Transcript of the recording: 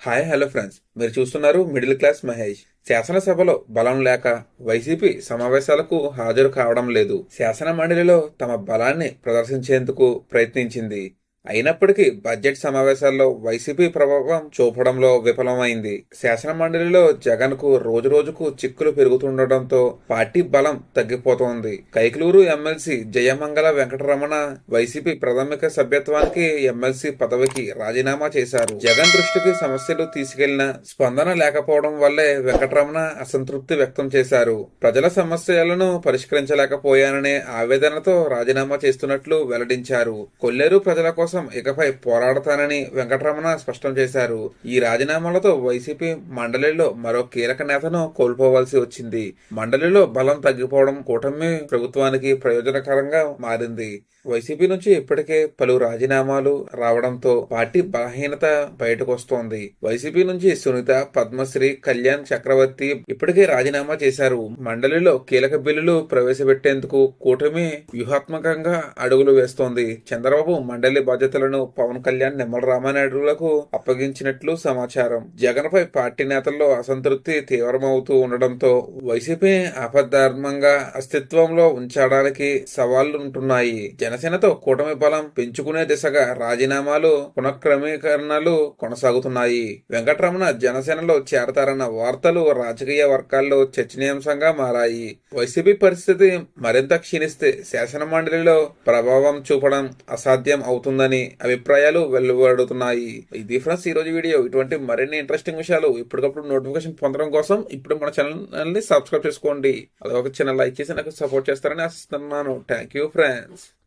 Hello friends, మీరు చూస్తున్నారు middle class Mahesh. శాసనసభలో బలం లేక వైసీపీ సమావేశాలకు హాజరు కావడం లేదు. శాసన మండలిలో తమ బలాన్ని ప్రదర్శించేందుకు ప్రయత్నించింది. అయినప్పటికీ బడ్జెట్ సమావేశాల్లో వైసీపీ ప్రభావం చూపడంలో విఫలమైంది. శాసన మండలిలో జగన్ కు రోజురోజుకు చిక్కులు పెరుగుతుండటంతో పార్టీ బలం తగ్గిపోతోంది. కైకలూరు ఎమ్మెల్సీ జయమంగళ వెంకటరమణ వైసీపీ ప్రాథమిక సభ్యత్వానికి ఎమ్మెల్సీ పదవికి రాజీనామా చేశారు. జగన్ దృష్టికి సమస్యలు తీసుకెళ్లిన స్పందన లేకపోవడం వల్లే వెంకటరమణ అసంతృప్తి వ్యక్తం చేశారు. ప్రజల సమస్యలను పరిష్కరించలేకపోయాననే ఆవేదనతో రాజీనామా చేస్తున్నట్లు వెల్లడించారు. కొల్లేరు ప్రజల కోసం ఇకపై పోరాడతానని వెంకటరమణ స్పష్టం చేశారు. ఈ రాజీనామాలతో వైసీపీ మండలిలో మరో కీలక నేతను కోల్పోవలసి వచ్చింది. మండలిలో బలం తగ్గిపోవడం కూటమి ప్రభుత్వానికి ప్రయోజనకరంగా మారింది. వైసీపీ నుంచి ఇప్పటికే పలు రాజీనామాలు రావడంతో పార్టీ బలహీనత బయటకు వస్తోంది. వైసీపీ నుంచి సునీత, పద్మశ్రీ, కళ్యాణ్ చక్రవర్తి ఇప్పటికే రాజీనామా చేశారు. మండలిలో కీలక బిల్లులు ప్రవేశపెట్టేందుకు కూటమి వ్యూహాత్మకంగా అడుగులు వేస్తోంది. చంద్రబాబు మండలి బాధ్యతలను పవన్ కళ్యాణ్, నిమ్మల రామానాయుడులకు అప్పగించినట్లు సమాచారం. జగన్ పై పార్టీ నేతల్లో అసంతృప్తి తీవ్రమవుతూ ఉండడంతో వైసీపీ ఆపద్ధర్మంగా అస్తిత్వంలో ఉంచడానికి సవాళ్లుంటున్నాయి. జనసేనతో కూటమి బలం పెంచుకునే దిశగా రాజీనామాలు, పునఃక్రమీకరణలు కొనసాగుతున్నాయి. వెంకటరమణ జనసేనలో చేరతారన్న వార్తలు రాజకీయ వర్గాల్లో చర్చనీయాంశంగా మారాయి. వైసీపీ పరిస్థితి మరింత క్షీణిస్తే శాసన మండలిలో ప్రభావం చూపడం అసాధ్యం అవుతుందని అభిప్రాయాలు వెలువడుతున్నాయి. ఇది ఫ్రెండ్స్ ఈ రోజు వీడియో. ఇటువంటి మరిన్ని ఇంట్రెస్టింగ్ విషయాలు ఇప్పటికప్పుడు నోటిఫికేషన్ పొందడం కోసం ఇప్పుడు మన ఛానల్ ని సబ్స్క్రైబ్ చేసుకోండి. అలాగే ఒక చిన్న లైక్ చేసి నాకు సపోర్ట్ చేస్తారని ఆశిస్తున్నాను. Thank you friends.